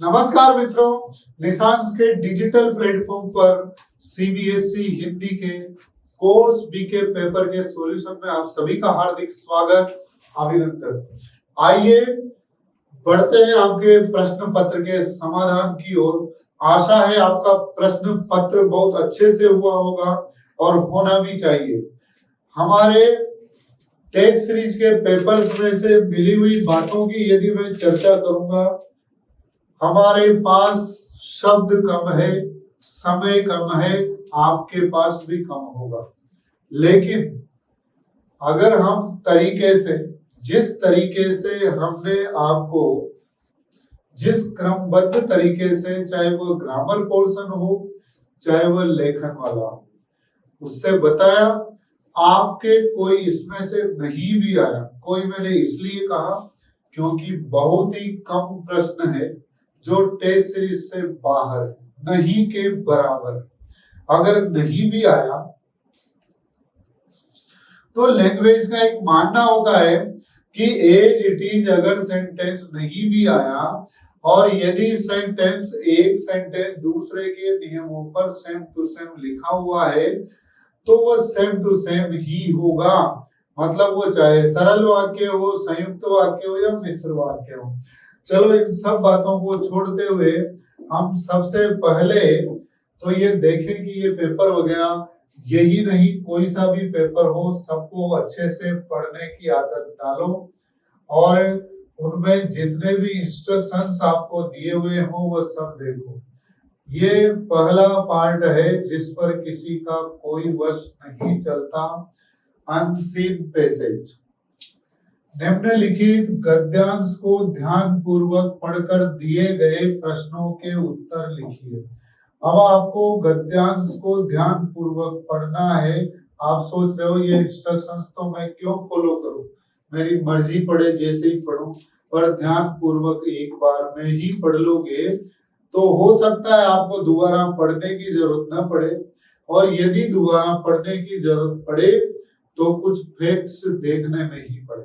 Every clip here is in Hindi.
नमस्कार मित्रों, निशांस के डिजिटल प्लेटफॉर्म पर सीबीएसई हिंदी के कोर्स बीके पेपर के सॉल्यूशन में आप सभी का हार्दिक स्वागत, अभिनंदन। आइए बढ़ते हैं आपके प्रश्न पत्र के समाधान की ओर। आशा है आपका प्रश्न पत्र बहुत अच्छे से हुआ होगा और होना भी चाहिए। हमारे टेस्ट सीरीज के पेपर्स में से मिली हुई बातों की यदि मैं चर्चा करूंगा, हमारे पास शब्द कम है, समय कम है, आपके पास भी कम होगा, लेकिन अगर हम जिस तरीके से हमने आपको जिस क्रमबद्ध तरीके से, चाहे वो ग्रामर पोर्शन हो चाहे वो लेखन वाला हो, उससे बताया, आपके कोई इसमें से नहीं भी आया। कोई मैंने इसलिए कहा क्योंकि बहुत ही कम प्रश्न है जो टेस्ट सीरीज से बाहर है, नहीं के बराबर। अगर नहीं भी आया तो लैंग्वेज का एक मानना होता है कि एज इट इज, अगर सेंटेंस नहीं भी आया और यदि एक सेंटेंस दूसरे के नियमों पर सेम टू सेम लिखा हुआ है तो वो सेम टू सेम ही होगा। मतलब वो चाहे सरल वाक्य हो, संयुक्त वाक्य हो या मिश्र वाक्य हो। चलो, इन सब बातों को छोड़ते हुए हम सबसे पहले तो ये देखें कि ये पेपर वगैरह, यही नहीं कोई सा भी पेपर हो, सबको अच्छे से पढ़ने की आदत डालो और उनमें जितने भी इंस्ट्रक्शंस आपको दिए हुए हो वो सब देखो। ये पहला पार्ट है जिस पर किसी का कोई वश नहीं चलता, अनसीन पैसेज। निम्नलिखित गद्यांश को ध्यान पूर्वक पढ़कर दिए गए प्रश्नों के उत्तर लिखिए। अब आपको गद्यांश को ध्यान पूर्वक पढ़ना है। आप सोच रहे हो ये इंस्ट्रक्शंस तो मैं क्यों फॉलो करूं, मेरी मर्जी पड़े जैसे ही पढ़ूं, पर ध्यान पूर्वक एक बार में ही पढ़ लोगे तो हो सकता है आपको दोबारा पढ़ने की जरूरत न पड़े, और यदि दोबारा पढ़ने की जरूरत पड़े तो कुछ फैक्ट्स देखने में ही पड़े,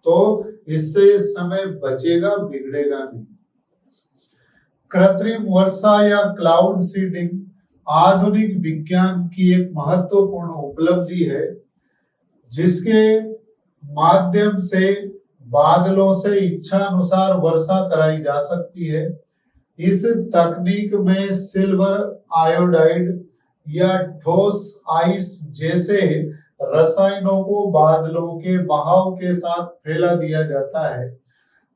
तो इससे समय बचेगा, बिगड़ेगा नहीं। कृत्रिम वर्षा या क्लाउड सीडिंग आधुनिक विज्ञान की एक महत्वपूर्ण उपलब्धि है, जिसके माध्यम से बादलों से इच्छा अनुसार वर्षा कराई जा सकती है। इस तकनीक में सिल्वर आयोडाइड या ठोस आइस जैसे रसायनों को बादलों के बहाव के साथ फैला दिया जाता है।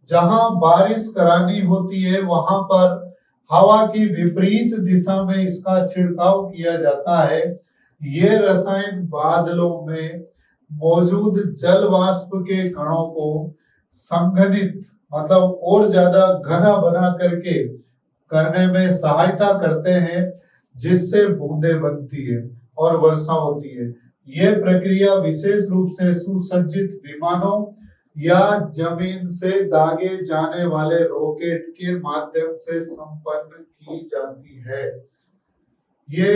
जहां बारिश करानी होती है वहां पर हवा की विपरीत दिशा में इसका छिड़काव किया जाता है। ये रसायन बादलों में मौजूद जल वाष्प के कणों को संघनित, मतलब और ज्यादा घना बना करने में सहायता करते हैं, जिससे बूंदें बनती है और वर्षा होती है। यह प्रक्रिया विशेष रूप से सुसज्जित विमानों या जमीन से दागे जाने वाले रॉकेट के माध्यम से संपन्न की जाती है। ये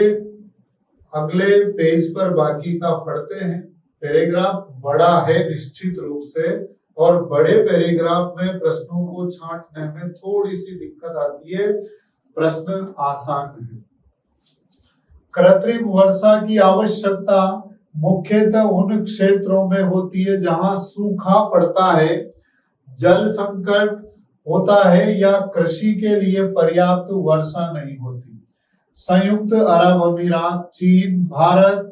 अगले पेज पर बाकी का पढ़ते हैं। पैराग्राफ बड़ा है निश्चित रूप से, और बड़े पैराग्राफ में प्रश्नों को छांटने में थोड़ी सी दिक्कत आती है, प्रश्न आसान है। कृत्रिम वर्षा की आवश्यकता मुख्यतः उन क्षेत्रों में होती है जहां सूखा पड़ता है, जल संकट होता है या कृषि के लिए पर्याप्त वर्षा नहीं होती। संयुक्त अरब अमीरात, चीन, भारत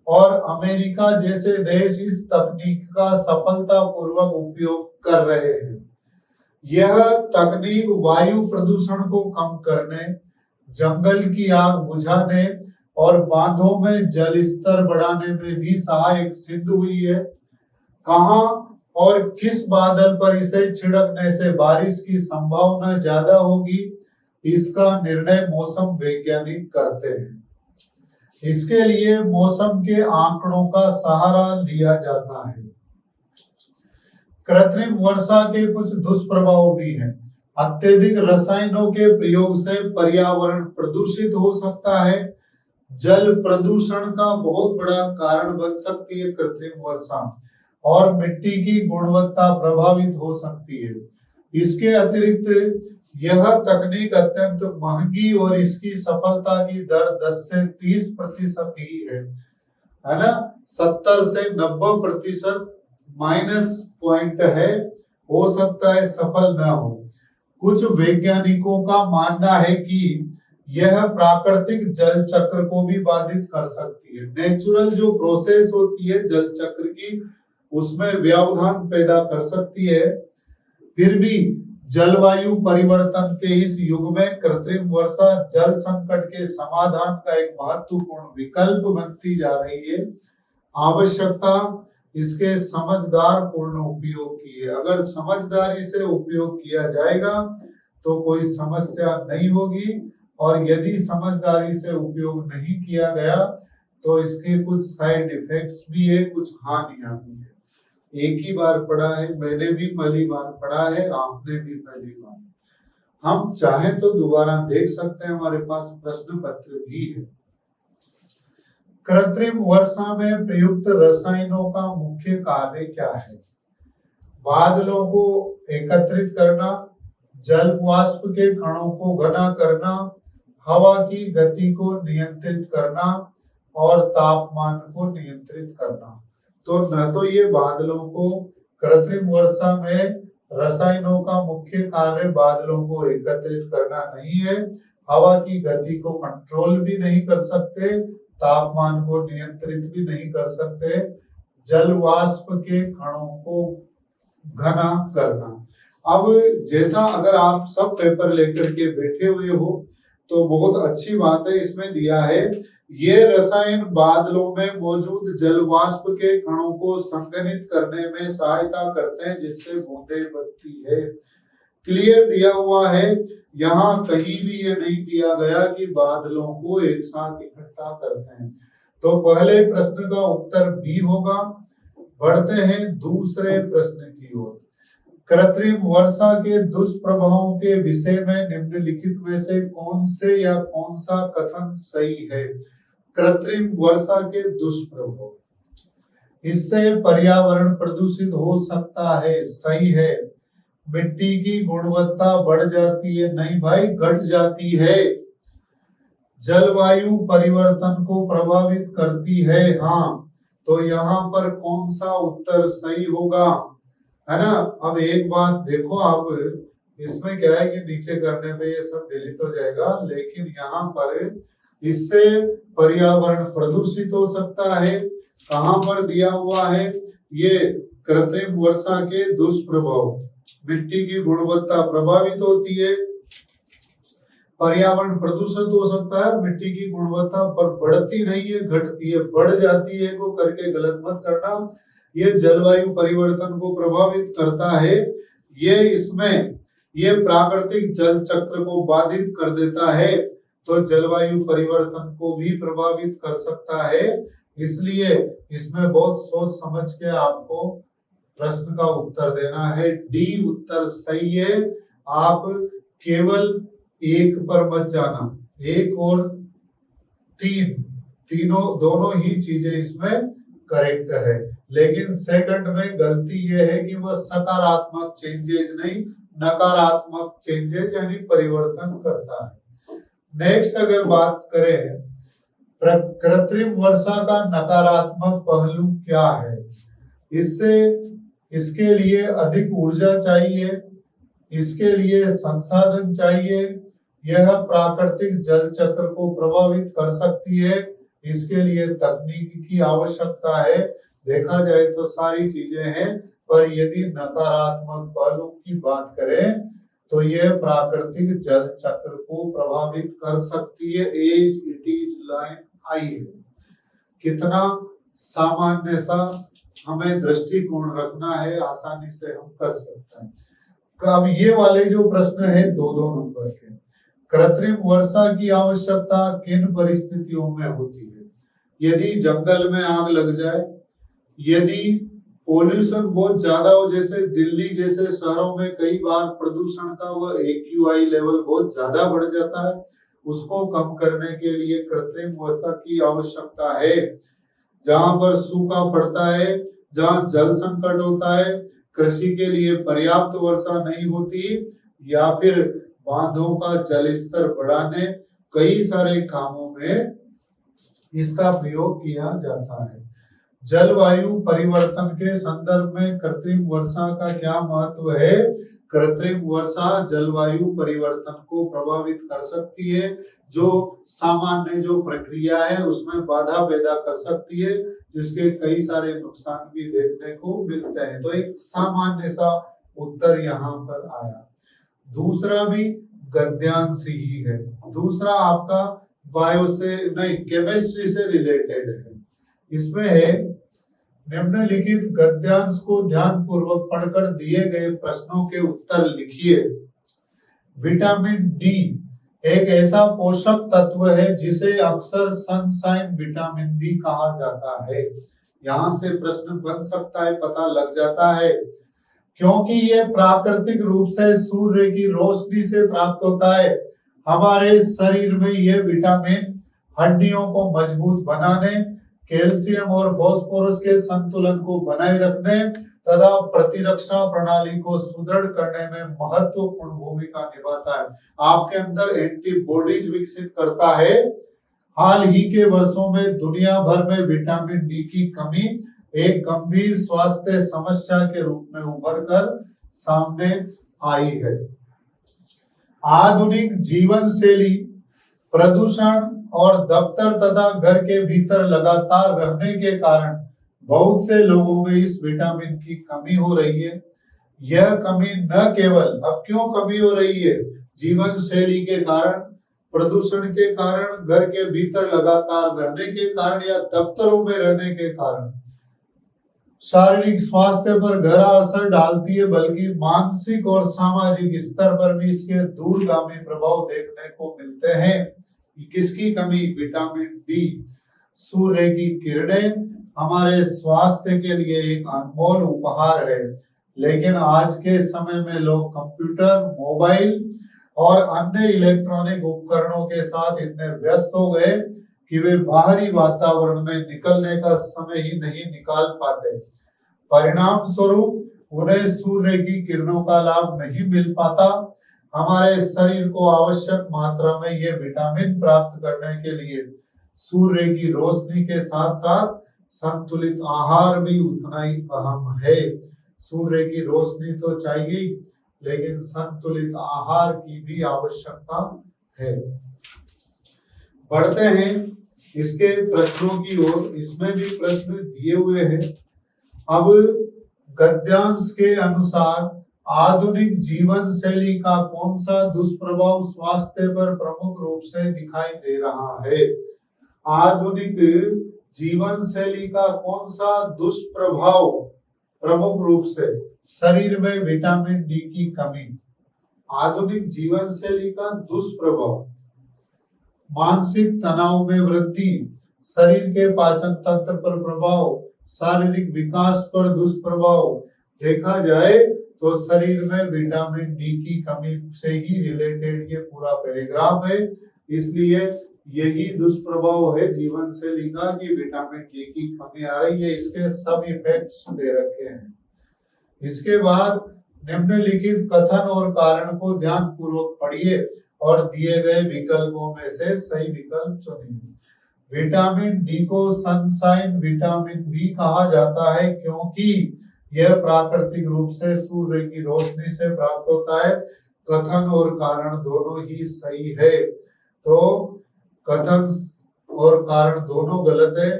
और अमेरिका जैसे देश इस तकनीक का सफलतापूर्वक उपयोग कर रहे हैं। यह तकनीक वायु प्रदूषण को कम करने, जंगल की आग बुझाने और बांधों में जल स्तर बढ़ाने में भी सहायक सिद्ध हुई है। कहां और किस बादल पर इसे छिड़कने से बारिश की संभावना ज्यादा होगी, इसका निर्णय मौसम वैज्ञानिक करते हैं। इसके लिए मौसम के आंकड़ों का सहारा लिया जाता है। कृत्रिम वर्षा के कुछ दुष्प्रभाव भी हैं। अत्यधिक रसायनों के प्रयोग से पर्यावरण प्रदूषित हो सकता है। जल प्रदूषण का बहुत बड़ा कारण बन सकती है कृत्रिम वर्षा, और मिट्टी की गुणवत्ता प्रभावित हो सकती है। इसके अतिरिक्त यह तकनीक अत्यंत महंगी और इसकी सफलता की दर 10 से 30% ही है ना। 70 से 90% माइनस पॉइंट है, हो सकता है सफल ना हो। कुछ वैज्ञानिकों का मानना है कि यह प्राकृतिक जल चक्र को भी बाधित कर सकती है। नेचुरल जो प्रोसेस होती है जल चक्र की, उसमें व्यवधान पैदा कर सकती है। फिर भी जलवायु परिवर्तन के इस युग में कृत्रिम वर्षा जल संकट के समाधान का एक महत्वपूर्ण विकल्प बनती जा रही है। आवश्यकता इसके समझदार पूर्ण उपयोग की है। अगर समझदारी से उपयोग किया जाएगा तो कोई समस्या नहीं होगी, और यदि समझदारी से उपयोग नहीं किया गया तो इसके कुछ साइड इफेक्ट्स भी है, कुछ हानियां भी है। एक ही बार पढ़ा है, मैंने भी पहली बार पढ़ा है, आपने भी पहली बार। हम चाहे तो दोबारा देख सकते हैं, हमारे पास प्रश्न पत्र भी है। कृत्रिम वर्षा में प्रयुक्त रसायनों का मुख्य कार्य क्या है? बादलों को एकत्रित करना, जल वाष्प के कणों को घना करना, हवा की गति को नियंत्रित करना और तापमान को नियंत्रित करना। तो न तो ये बादलों को, कृत्रिम वर्षा में रसायनों का मुख्य कार्य बादलों को एकत्रित करना नहीं है, हवा की गति को कंट्रोल भी नहीं कर सकते, तापमान को नियंत्रित भी नहीं कर सकते, जल वाष्प के कणों को घना करना। अब जैसा अगर आप सब पेपर लेकर के बैठे हुए हो तो बहुत अच्छी बात है, इसमें दिया है ये रसायन बादलों में मौजूद जल वाष्प के कणों को संघनित करने में सहायता करते हैं जिससे बूंदें बनती है। क्लियर दिया हुआ है, यहाँ कहीं भी ये नहीं दिया गया कि बादलों को एक साथ इकट्ठा करते हैं। तो पहले प्रश्न का उत्तर बी होगा। बढ़ते हैं दूसरे प्रश्न की ओर। कृत्रिम वर्षा के दुष्प्रभावों के विषय में निम्नलिखित में से कौन से या कौन सा कथन सही है? कृत्रिम वर्षा के दुष्प्रभाव, इससे पर्यावरण प्रदूषित हो सकता है, सही है। मिट्टी की गुणवत्ता बढ़ जाती है, नहीं भाई घट जाती है। जलवायु परिवर्तन को प्रभावित करती है, हाँ। तो यहाँ पर कौन सा उत्तर सही होगा, है ना। अब एक बात देखो, आप इसमें क्या है कि नीचे करने पे ये सब डिलीट हो जाएगा, लेकिन यहाँ पर इससे पर्यावरण प्रदूषित हो सकता है। कहाँ पर दिया हुआ है ये? कृत्रिम वर्षा के दुष्प्रभाव, मिट्टी की गुणवत्ता प्रभावित होती है, पर्यावरण प्रदूषित हो सकता है, मिट्टी की गुणवत्ता पर बढ़ती नहीं है, घटती है, बढ़ जाती है, को करके गलत मत करना। ये जलवायु परिवर्तन को प्रभावित करता है, ये इसमें ये प्राकृतिक जल चक्र को बाधित कर देता है, तो जलवायु परिवर्तन को भी प्रभावित कर सकता है। इसलिए इसमें बहुत सोच समझ के आपको प्रश्न का उत्तर देना है। डी उत्तर सही है। आप केवल एक पर मत जाना, एक और तीनों दोनों ही चीजें इसमें करेक्ट है। लेकिन सेकंड में गलती यह है कि वह सकारात्मक चेंजेस नहीं, नकारात्मक चेंजेस यानी परिवर्तन करता है। नेक्स्ट अगर बात करें कृत्रिम वर्षा का नकारात्मक पहलू क्या है? इसके लिए अधिक ऊर्जा चाहिए, इसके लिए संसाधन चाहिए, यह प्राकृतिक जल चक्र को प्रभावित कर सकती है, इसके लिए तकनीक की आवश्यकता है। देखा जाए तो सारी चीजें हैं, पर यदि नकारात्मक पहलू की बात करें तो यह प्राकृतिक जल चक्र को प्रभावित कर सकती है। एज इट इज लाइन आई है। कितना सामान्य सा हमें दृष्टिकोण रखना है, आसानी से हम कर सकते हैं। अब ये वाले जो प्रश्न है दो नंबर के, कृत्रिम वर्षा की आवश्यकता किन परिस्थितियों में होती है? यदि जंगल में आग लग जाए, यदि पोल्यूशन बहुत ज्यादा हो, जैसे दिल्ली जैसे शहरों में कई बार प्रदूषण का वह AQI लेवल बहुत ज्यादा बढ़ जाता है, उसको कम करने के लिए कृत्रिम वर्षा की आवश्यकता है। जहां पर सूखा पड़ता है, जहां जल संकट होता है, कृषि के लिए पर्याप्त वर्षा नहीं होती, या फिर बांधों का जल स्तर बढ़ाने, कई सारे कामों में इसका प्रयोग किया जाता है। जलवायु परिवर्तन के संदर्भ में कृत्रिम वर्षा का क्या महत्व है? कृत्रिम वर्षा जलवायु परिवर्तन को प्रभावित कर सकती है, जो सामान्य जो प्रक्रिया है उसमें बाधा पैदा कर सकती है, जिसके कई सारे नुकसान भी देखने को मिलते हैं। तो एक सामान्य सा उत्तर यहाँ पर आया। दूसरा भी गद्यांश ही है। दूसरा आपका बायो से नहीं, केमिस्ट्री से रिलेटेड है। इसमें है, निम्नलिखित गद्यांश को ध्यान पूर्वक पढ़कर दिए गए प्रश्नों के उत्तर लिखिए। विटामिन डी एक ऐसा पोषक तत्व है जिसे अक्सर सनशाइन विटामिन बी कहा जाता है। यहाँ से प्रश्न बन सकता है, पता लग जाता है, क्योंकि ये प्राकृतिक रूप से सूर्य की रोशनी से प्राप्त होता है। हमारे शरीर में ये विटामिन हड्डियों को मजबूत बनाने, कैल्शियम और फास्फोरस के संतुलन को बनाए रखने तथा प्रतिरक्षा प्रणाली को सुदृढ़ करने में महत्वपूर्ण भूमिका निभाता है। आपके अंदर एंटीबॉडीज विकसित करता है। हाल ही के वर्षों में दुनिया भर में विटामिन डी की कमी एक गंभीर स्वास्थ्य समस्या के रूप में उभर कर सामने आई है। आधुनिक जीवन शैली, प्रदूषण और दफ्तर तथा घर के भीतर लगातार रहने के कारण बहुत से लोगों में इस विटामिन की कमी हो रही है। यह कमी न केवल, अब क्यों कमी हो रही है? जीवन शैली के कारण, प्रदूषण के कारण, घर के भीतर लगातार रहने के कारण या दफ्तरों में रहने के कारण शारीरिक स्वास्थ्य पर गहरा असर डालती है, बल्कि मानसिक और सामाजिक स्तर पर भी इसके दूरगामी प्रभाव देखने को मिलते हैं। किसकी कमी? Vitamin D. सूर्य की किरणें हमारे स्वास्थ्य के लिए एक अनमोल उपहार है, लेकिन आज के समय में लोग कंप्यूटर, मोबाइल और अन्य इलेक्ट्रॉनिक उपकरणों के साथ इतने व्यस्त हो गए कि वे बाहरी वातावरण में निकलने का समय ही नहीं निकाल पाते। परिणाम स्वरूप उन्हें सूर्य की किरणों का लाभ नहीं मिल पाता। हमारे शरीर को आवश्यक मात्रा में ये विटामिन प्राप्त करने के लिए सूर्य की रोशनी के साथ साथ संतुलित आहार भी उतना ही अहम है। सूर्य की रोशनी तो चाहिए, लेकिन संतुलित आहार की भी आवश्यकता है। बढ़ते हैं इसके प्रश्नों की ओर। इसमें भी प्रश्न दिए हुए हैं। अब गद्यांश के अनुसार आधुनिक जीवन शैली का कौन सा दुष्प्रभाव स्वास्थ्य पर प्रमुख रूप से दिखाई दे रहा है? आधुनिक जीवन शैली का कौन सा दुष्प्रभाव प्रमुख रूप से? शरीर में विटामिन डी की कमी। आधुनिक जीवन शैली का दुष्प्रभाव, मानसिक तनाव में वृद्धि, शरीर के पाचन तंत्र पर प्रभाव, शारीरिक विकास पर दुष्प्रभाव। देखा जाए तो शरीर में विटामिन डी की कमी से ही रिलेटेड ये पूरा पैराग्राफ है। इसलिए यही दुष्प्रभाव है जीवन शैली का कि विटामिन डी की कमी आ रही है। इसके सब इफेक्ट्स दे रखे हैं। इसके बाद निम्नलिखित कथन और कारण को ध्यान पूर्वक पढ़िए और दिए गए विकल्पों में से सही विकल्प चुनिए। विटामिन डी को सनशाइन विटामिन बी कहा जाता है क्योंकि यह प्राकृतिक रूप से सूर्य की रोशनी से प्राप्त होता है। कथन और कारण दोनों ही सही है। तो कथन और कारण दोनों गलत है।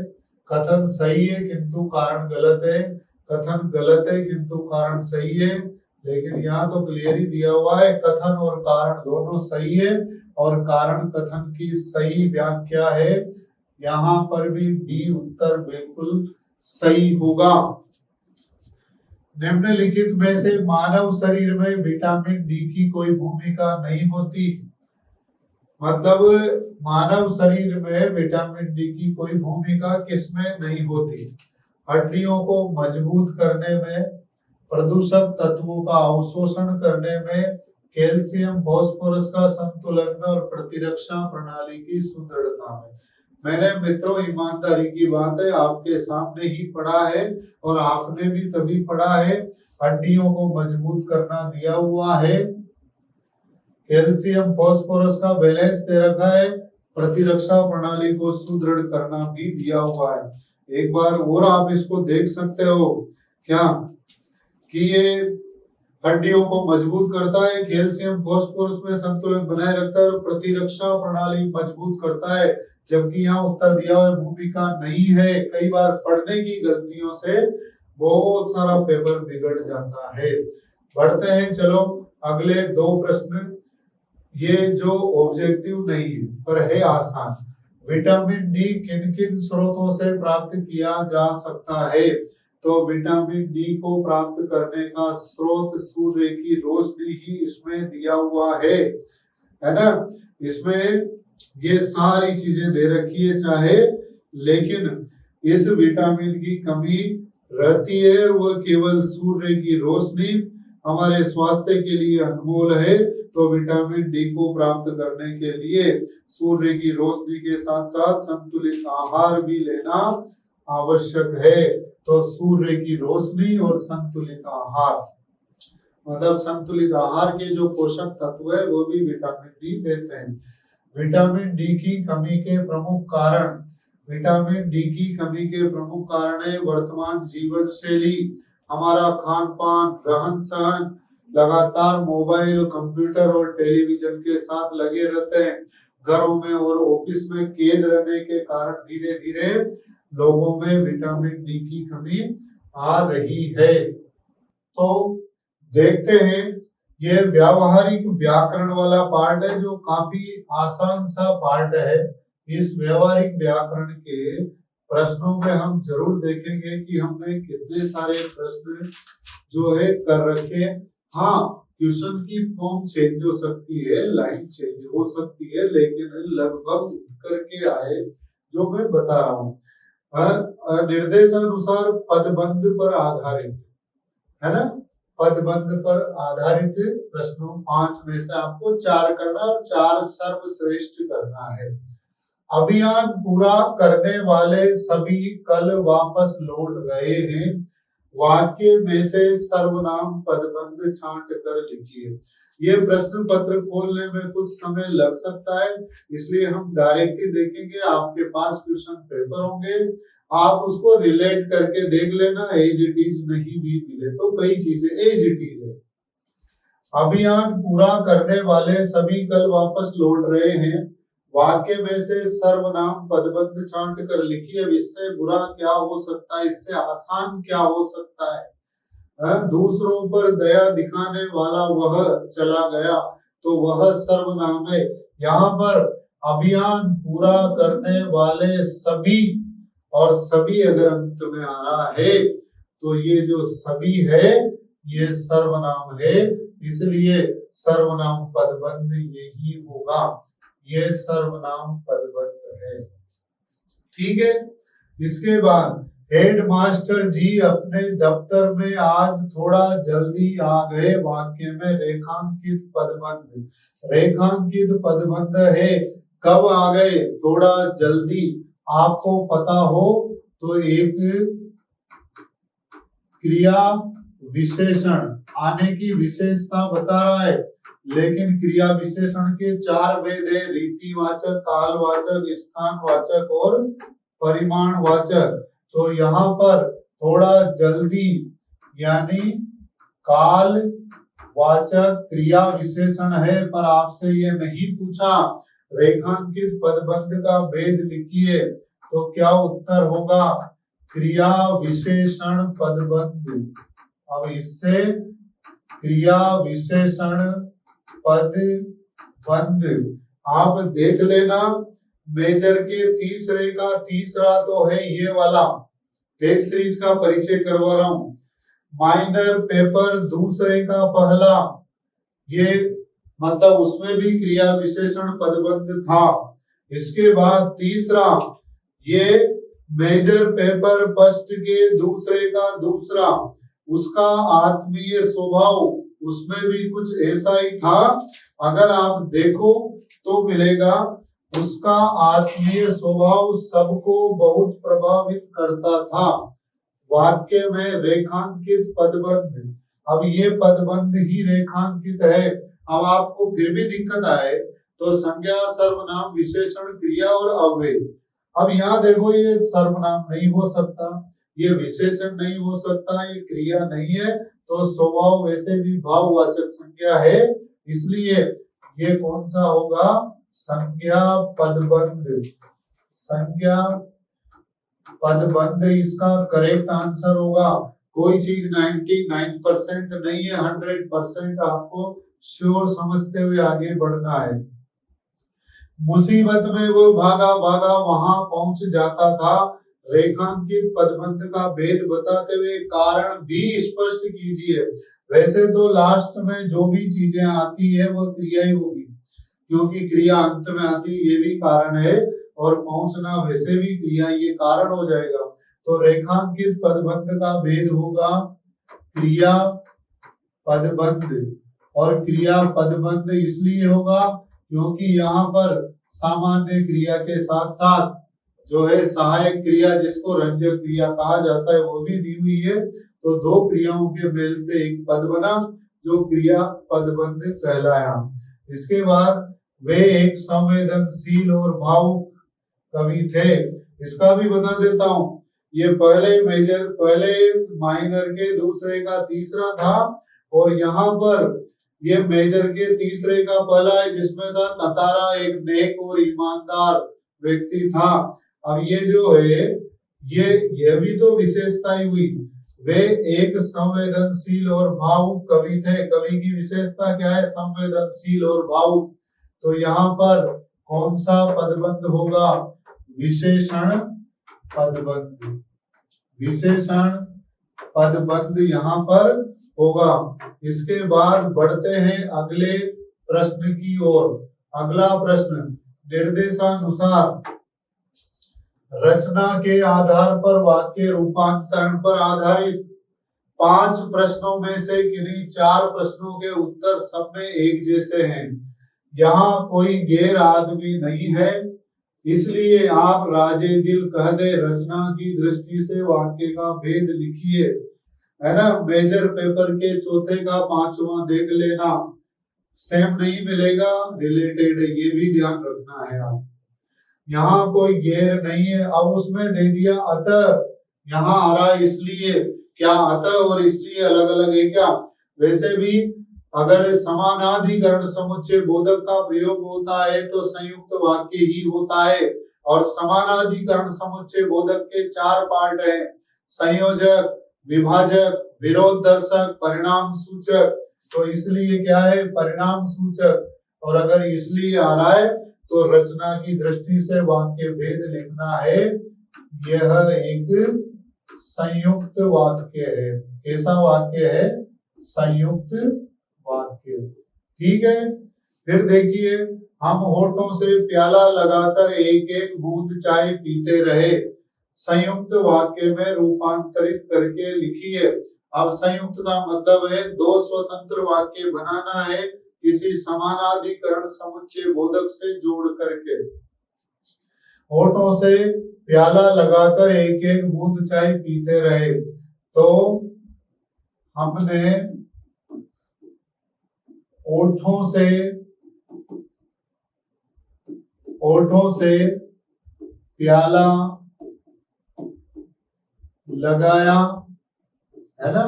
कथन सही है किंतु कारण गलत है। कथन गलत है किंतु कारण सही है। लेकिन यहाँ तो क्लियर ही दिया हुआ है, कथन और कारण दोनों सही है और कारण कथन की सही व्याख्या है। यहाँ पर भी डी उत्तर बिल्कुल सही होगा। निम्नलिखित में से मानव शरीर में विटामिन डी की कोई भूमिका नहीं होती। मतलब मानव शरीर में विटामिन डी की कोई भूमिका किसमें नहीं होती? हड्डियों को मजबूत करने में, प्रदूषक तत्वों का अवशोषण करने में, कैल्शियम फास्फोरस का संतुलन में और प्रतिरक्षा प्रणाली की सुदृढ़ता में। मैंने मित्रों ईमानदारी की बात है आपके सामने ही पढ़ा है और आपने भी तभी पढ़ा है हड्डियों को मजबूत करना दिया हुआ है। कैल्शियम फास्फोरस का बैलेंस दे रखा है। प्रतिरक्षा प्रणाली को सुदृढ़ करना भी दिया हुआ है। एक बार और आप इसको देख सकते हो क्या कि ये हड्डियों को मजबूत करता है, कैल्शियम फास्फोरस में संतुलन बनाए रखता है और प्रतिरक्षा प्रणाली मजबूत करता है। जबकि यहाँ उत्तर दिया हुआ भूमिका नहीं है। कई बार पढ़ने की गलतियों से बहुत सारा पेपर बिगड़ जाता है। बढ़ते हैं, चलो अगले दो प्रश्न। ये जो ऑब्जेक्टिव नहीं है पर है आसान। विटामिन डी किन किन स्रोतों से प्राप्त किया जा सकता है? तो विटामिन डी को प्राप्त करने का स्रोत सूर्य की रोशनी ही इसमें दिया हुआ है ना। इसमें ये सारी चीजें दे रखी है चाहे, लेकिन इस विटामिन की कमी रहती है। वो केवल सूर्य की रोशनी हमारे स्वास्थ्य के लिए अनमोल है। तो विटामिन डी को प्राप्त करने के लिए सूर्य की रोशनी के साथ साथ संतुलित आहार भी लेना आवश्यक है। तो सूर्य की रोशनी और संतुलित आहार, मतलब संतुलित आहार के जो पोषक तत्व है वो भी विटामिन डी देते हैं। विटामिन डी की कमी के प्रमुख कारण, विटामिन डी की कमी के प्रमुख कारण है वर्तमान जीवन शैली, हमारा खान पान, रहन सहन, लगातार मोबाइल, कंप्यूटर और टेलीविजन के साथ लगे रहते हैं। घरों में और ऑफिस में कैद रहने के कारण धीरे धीरे लोगों में विटामिन डी की कमी आ रही है। तो देखते हैं, ये व्यावहारिक व्याकरण वाला पार्ट है जो काफी आसान सा पार्ट है। इस व्यावहारिक व्याकरण के प्रश्नों में हम जरूर देखेंगे कि हमने कितने सारे प्रश्न जो है कर रखे। हाँ, क्वेश्चन की फॉर्म चेंज हो सकती है, लाइन चेंज हो सकती है, लेकिन लगभग करके आए जो मैं बता रहा हूँ। निर्देशानुसार पदबंध पर आधारित है ना, पदबंध पर आधारित प्रश्नों 5 में से आपको 4 करना और 4 सर्वश्रेष्ठ करना है। अभियान पूरा करने वाले सभी कल वापस लौट रहे हैं। वाक्य में से सर्वनाम पदबंध छांट कर लिखिए। ये प्रश्न पत्र खोलने में कुछ समय लग सकता है, इसलिए हम डायरेक्ट ही देखेंगे। आपके पास क्वेश्चन पेपर होंगे, आप उसको रिलेट करके देख लेना। एज इट इज नहीं भी मिले तो कई चीजें एज इट इज है। अभियान पूरा करने वाले सभी कल वापस लौट रहे हैं। वाक्य में से सर्वनाम पदबंध छांट कर लिखिए। अब इससे बुरा क्या हो सकता है, इससे आसान क्या हो सकता है? दूसरों पर दया दिखाने वाला वह चला गया, तो वह सर्वनाम है। यहाँ पर अभियान पूरा करने वाले सभी, और सभी अगर अंत में आ रहा है तो ये जो सभी है ये सर्वनाम है, इसलिए सर्वनाम पदबंध यही होगा। ये सर्वनाम पदबंध है, ठीक है। इसके बाद हेडमास्टर जी अपने दफ्तर में आज थोड़ा जल्दी आ गए। वाक्य में रेखांकित पदबंध, रेखांकित पदबंध है। कब आ गए? थोड़ा जल्दी। आपको पता हो तो एक क्रिया विशेषण आने की विशेषता बता रहा है, लेकिन क्रिया विशेषण के 4 भेद है: रीतिवाचक, कालवाचक, स्थानवाचक और परिमाणवाचक। तो यहाँ पर थोड़ा जल्दी यानी काल वाचक क्रिया विशेषण है, पर आपसे ये नहीं पूछा रेखांकित पदबंध का भेद लिखिए, तो क्या उत्तर होगा? क्रिया विशेषण पदबंध। अब इससे क्रिया विशेषण पदबंध आप देख लेना। मेजर के तीसरे का तीसरा तो है ये वाला, टेस्ट सीरीज का परिचय करवा रहा हूं। माइनर पेपर दूसरे का पहला, ये मतलब उसमें भी क्रिया विशेषण पदबंध था। इसके बाद तीसरा ये मेजर पेपर फर्स्ट के दूसरे का दूसरा, उसका आत्मीय स्वभाव उसमें भी कुछ ऐसा ही था। अगर आप देखो तो मिलेगा उसका आत्मीय स्वभाव सबको बहुत प्रभावित करता था। वाक्य में रेखांकित पदबंध अब ये पदबंध ही रेखांकित है। अब आपको फिर भी दिक्कत आए तो संज्ञा, सर्वनाम, विशेषण, क्रिया और अव्यय। अब यहाँ देखो ये सर्वनाम नहीं हो सकता, ये विशेषण नहीं हो सकता, ये क्रिया नहीं है, तो स्वभाव वैसे भी भाववाचक संज्ञा है, इसलिए ये कौन सा होगा? संज्ञा पदबंध। संज्ञा पदबंध इसका करेक्ट आंसर होगा। कोई चीज 99% नहीं है, 100% आपको श्योर समझते हुए आगे बढ़ना है। मुसीबत में वो भागा भागा वहां पहुंच जाता था। रेखांकित पदबंध का भेद बताते हुए कारण भी स्पष्ट कीजिए। वैसे तो लास्ट में जो भी चीजें आती है वो क्रिया ही होगी, क्योंकि क्रिया अंत में आती है, ये भी कारण है, और पहुंचना वैसे भी क्रिया, ये कारण हो जाएगा। तो रेखांकित पदबंध का भेद होगा क्रिया पदबंध, और क्रिया पदबंध इसलिए होगा क्योंकि यहाँ पर सामान्य क्रिया के साथ साथ जो है सहायक क्रिया, जिसको रंजक क्रिया कहा जाता है, वो भी दी हुई है। तो दो क्रियाओं के मेल से एक पद बना, जो क्रिया पदबंध कहलाया। इसके बाद वे एक संवेदनशील और भावुक कवि थे। इसका भी बता देता हूँ, ये पहले मेजर, पहले माइनर के दूसरे का तीसरा था, और यहाँ पर ये मेजर के तीसरे का पहला है, जिसमें था नतारा एक नेक और ईमानदार व्यक्ति था। अब ये जो है ये भी तो विशेषता ही हुई। वे एक संवेदनशील और भावुक कवि थे। कवि की विशेषता क्या है? संवेदनशील और भावुक। तो यहाँ पर कौन सा पदबंध होगा? विशेषण पदबंध। विशेषण पदबंध यहाँ पर होगा। इसके बाद बढ़ते हैं अगले प्रश्न की ओर। अगला प्रश्न, निर्देशानुसार रचना के आधार पर वाक्य रूपांतरण पर आधारित 5 प्रश्नों में से किन्हीं 4 प्रश्नों के उत्तर सब में एक जैसे हैं। यहाँ कोई गैर आदमी नहीं है, इसलिए आप राजे दिल कह दे रचना की दृष्टि से वाक्य का भेद लिखिए, है ना। मेजर पेपर के चौथे का 5वां देख लेना, सेम नहीं मिलेगा, रिलेटेड है, ये भी ध्यान रखना है आप। यहाँ कोई गैर नहीं है। अब उसमें दे दिया अतः, यहाँ आ रहा इसलिए, क्या अतः और इसलिए अलग अलग है क्या? वैसे भी अगर समानाधिकरण समुच्चय बोधक का प्रयोग होता है तो संयुक्त वाक्य ही होता है, और समानाधिकरण समुच्चय बोधक के 4 पार्ट हैं: संयोजक, विभाजक, विरोध दर्शक, परिणाम सूचक। तो इसलिए क्या है? परिणाम सूचक। और अगर इसलिए आ रहा है तो रचना की दृष्टि से वाक्य भेद लिखना है। यह एक संयुक्त वाक्य है। कैसा वाक्य है? संयुक्त वाक्य। ठीक है। फिर देखिए, हम होठों से प्याला लगाकर एक एक बूंद चाय पीते रहे, संयुक्त वाक्य में रूपांतरित करके लिखिए। अब संयुक्त का मतलब है 2 स्वतंत्र वाक्य बनाना है किसी समानाधिकरण समुच्चय बोधक से जोड़ करके। होठों से प्याला लगाकर एक एक बूंद चाय पीते रहे, तो हमने ओठों से प्याला लगाया, है ना।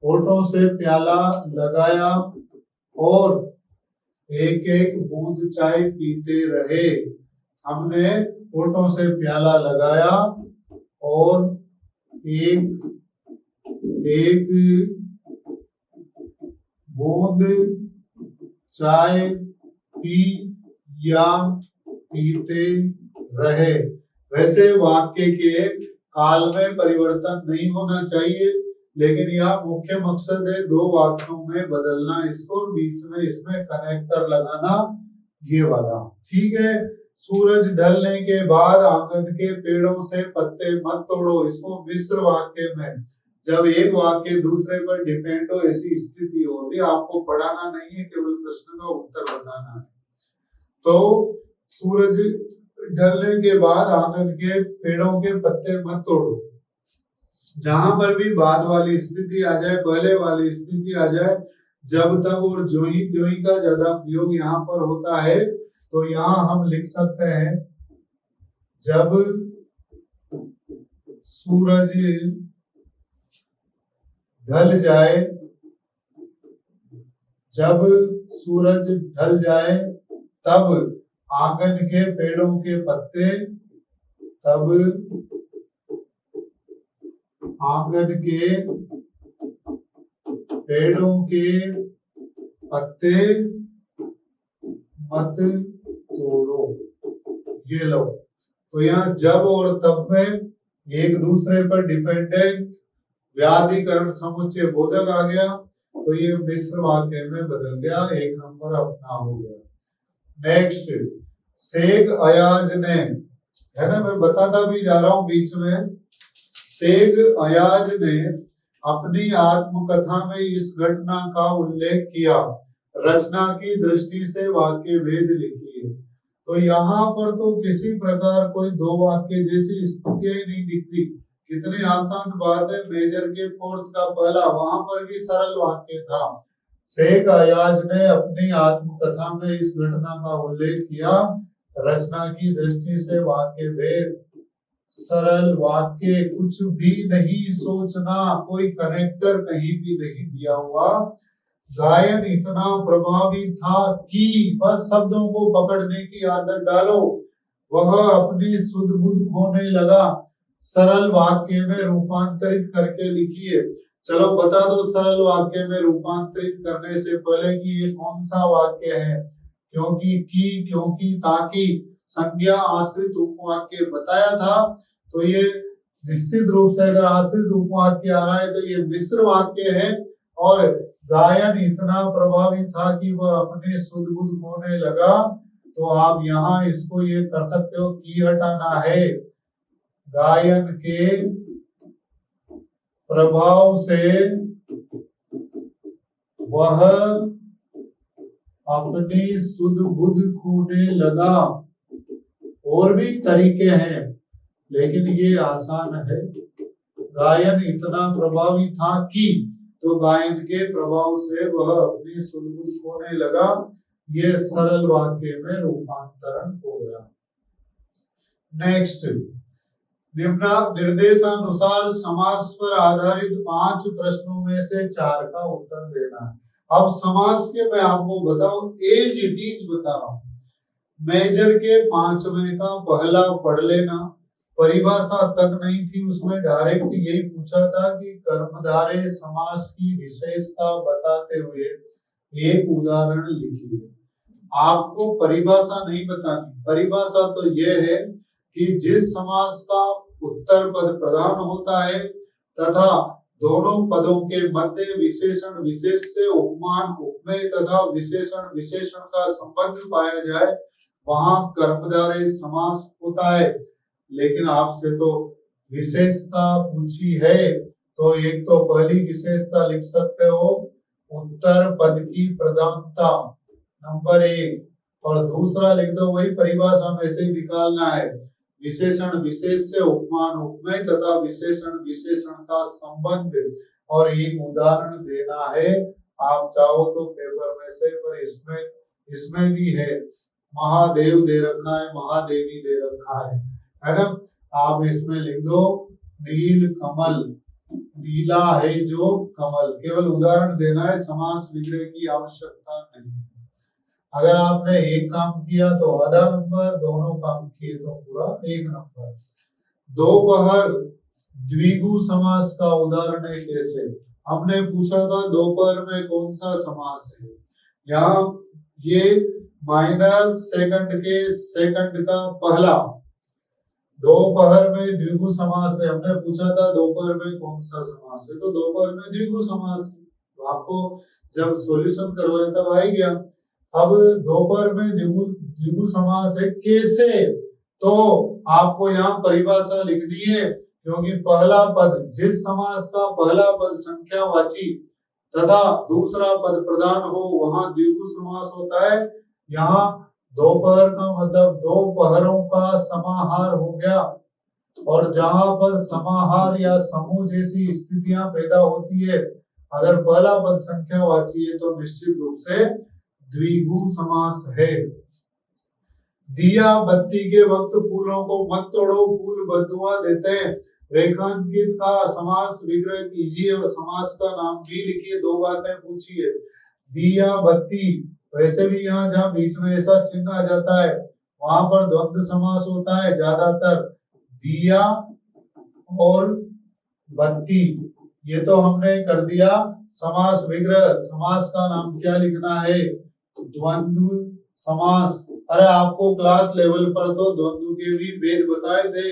ओठों से प्याला लगाया और एक एक बूंद चाय पीते रहे। हमने होठों से प्याला लगाया और एक एक बूंद चाय पी या पीते रहे। वैसे वाक्य के काल में परिवर्तन नहीं होना चाहिए, लेकिन यह मुख्य मकसद है 2 वाक्यों में बदलना इसको, बीच में इसमें कनेक्टर लगाना, ये वाला। ठीक है। सूरज ढलने के बाद आंगन के पेड़ों से पत्ते मत तोड़ो, इसको मिश्र वाक्य में, जब एक वाक्य दूसरे पर डिपेंड हो, ऐसी स्थिति हो। भी आपको पढ़ाना नहीं है, केवल प्रश्न का उत्तर बताना है। तो सूरज ढलने के बाद आंगन के पेड़ों के पत्ते मत तोड़ो, जहां पर भी बाद वाली स्थिति आ जाए, पहले वाली स्थिति आ जाए, जब तब और जो ही त्यों ही का ज्यादा प्रयोग यहाँ पर होता है, तो यहाँ हम लिख सकते हैं जब सूरज ढल जाए, जब सूरज ढल जाए तब आंगन के पेड़ों के पत्ते, तब आंगन के पेड़ों के पत्ते मत तोड़ो। ये लो, तो यहाँ जब और तब में एक दूसरे पर डिपेंडेंट व्याधिकरण समुच्चय बोधक आ गया, तो ये मिश्र वाक्य में बदल गया, एक नंबर अपना हो गया। नेक्स्ट, शेख अयाज ने, है ना, मैं बताता भी जा रहा हूं बीच में। शेख अयाज ने अपनी आत्मकथा में इस घटना का उल्लेख किया, रचना की दृष्टि से वाक्य भेद लिखिए। तो यहाँ पर तो किसी प्रकार कोई दो वाक्य जैसी स्थितियां नहीं दिख रही। कितनी आसान बात है, मेजर के फोर्थ का पहला, वहां पर भी सरल वाक्य था। शेख अयाज ने अपनी आत्मकथा में इस घटना का उल्लेख किया, रचना की दृष्टि से वाक्य भेद, सरल वाक्य, कुछ भी नहीं सोचना, कोई कनेक्टर कहीं भी नहीं दिया हुआ। गायन इतना प्रभावी था कि बस शब्दों को पकड़ने की आदत डालो, वह अपनी सुध बुध खोने लगा। सरल वाक्य में रूपांतरित करके लिखिए। चलो बता दो सरल वाक्य में रूपांतरित करने से पहले कि ये कौन सा वाक्य है। क्योंकि, की, क्योंकि, ताकि, संज्ञा, आश्रित उपवाक्य बताया था। तो ये निश्चित रूप से अगर आश्रित उपवाक्य आ रहा है तो ये मिश्र वाक्य है। और गायन इतना प्रभावी था कि वह अपने सुध बुध खोने लगा, तो आप यहाँ इसको ये कर सकते हो, की हटाना है। गायन के प्रभाव से वह अपनी सुध बुध खोने लगा। और भी तरीके हैं लेकिन ये आसान है। गायन इतना प्रभावी था कि, तो गायन के प्रभाव से वह अपनी सुध बुध खोने लगा। ये सरल वाक्य में रूपांतरण हो गया। नेक्स्ट, निर्देशानुसार समास पर आधारित 5 प्रश्नों में से 4 का उत्तर देना है। अब समास के मैं आपको बताऊं, एज इट इज बता रहा हूं। मेजर के 5वें का पहला पढ़ लेना, परिभाषा तक नहीं थी उसमें, डायरेक्ट यही पूछा था कि कर्मधारय समास की विशेषता बताते हुए एक उदाहरण लिखिए। आपको परिभाषा नहीं बतानी, परिभाषा तो यह है कि जिस समास का उत्तर पद प्रधान होता है तथा दोनों पदों के मध्य विशेषण विशेष से उपमान उपमेय तथा विशेषण विशेषण का संबंध पाया जाए, वहां कर्मधारय समास होता है। लेकिन आपसे तो विशेषता पूछी है, तो एक तो पहली विशेषता लिख सकते हो, उत्तर पद की प्रधानता नंबर 1, और दूसरा लिख दो वही परिभाषा में से निकालना है, विशेषण विशेष से उपमान उपमेय तथा विशेषण विशेषण का संबंध, और एक उदाहरण देना है। आप चाहो तो पेपर में से, पर इसमें भी है, महादेव दे रखा है, महादेवी दे रखा है ना। आप इसमें लिख दो नील कमल, नीला है जो कमल, केवल उदाहरण देना है, समास विग्रह की आवश्यकता नहीं। अगर आपने एक काम किया तो आधा नंबर, दोनों काम किए तो पूरा 1 नंबर। दोपहर द्विगु समास का उदाहरण है कैसे, हमने पूछा था दोपहर में कौन सा समास है। यहाँ ये माइनर सेकंड के सेकंड का पहला, दोपहर में द्विगु समास है। हमने पूछा था दोपहर में कौन सा समास है, तो दोपहर में द्विगु समास है। तो आपको जब सॉल्यूशन करवाया तब आ ही गया। अब दोपहर में द्विगु समास है कैसे, तो आपको यहाँ परिभाषा लिखनी है, क्योंकि पहला पद, जिस समास का पहला पद संख्यावाची तथा दूसरा पद प्रधान हो वहां द्विगु समास होता है। यहाँ दोपहर का मतलब दो पहरों का समाहार हो गया, और जहां पर समाहार या समूह जैसी स्थितियां पैदा होती है, अगर पहला पद संख्यावाची है तो निश्चित रूप से द्विगु समास है। दिया बत्ती के वक्त फूलों को मत तोड़ो, फूल बदुआ देते हैं। रेखांकित का समास विग्रह कीजिए और समास का नाम भी लिखिए। दो बातें पूछिए, दिया बत्ती। वैसे भी यहाँ जहाँ बीच में ऐसा चिन्ह आ जाता है वहां पर द्वंद्व समास होता है ज्यादातर, दिया और बत्ती। ये तो हमने कर दिया समास विग्रह। समास का नाम क्या लिखना है? द्वंद्व समास। अरे आपको क्लास लेवल पर तो द्वंद्व के भी भेद बताए थे,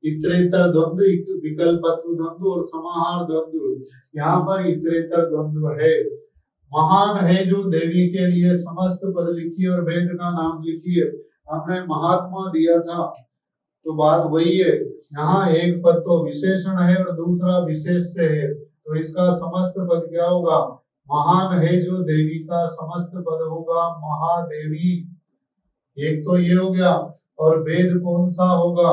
इतरेतर द्वंद्व, विकल्पत्व द्वंद्व और समाहार द्वंद्व। यहाँ पर इतरेतर द्वंद्व है। महान है जो देवी के लिए समस्त पद लिखिए और भेद का नाम लिखिए। हमने महात्मा दिया था तो बात वही है। यहाँ एक पद तो विशेषण है और दूसरा विशेष से है, तो इसका समस्त पद क्या होगा? महान है जो देवी का समस्त पद होगा महादेवी। एक तो ये हो गया। और भेद कौन सा होगा?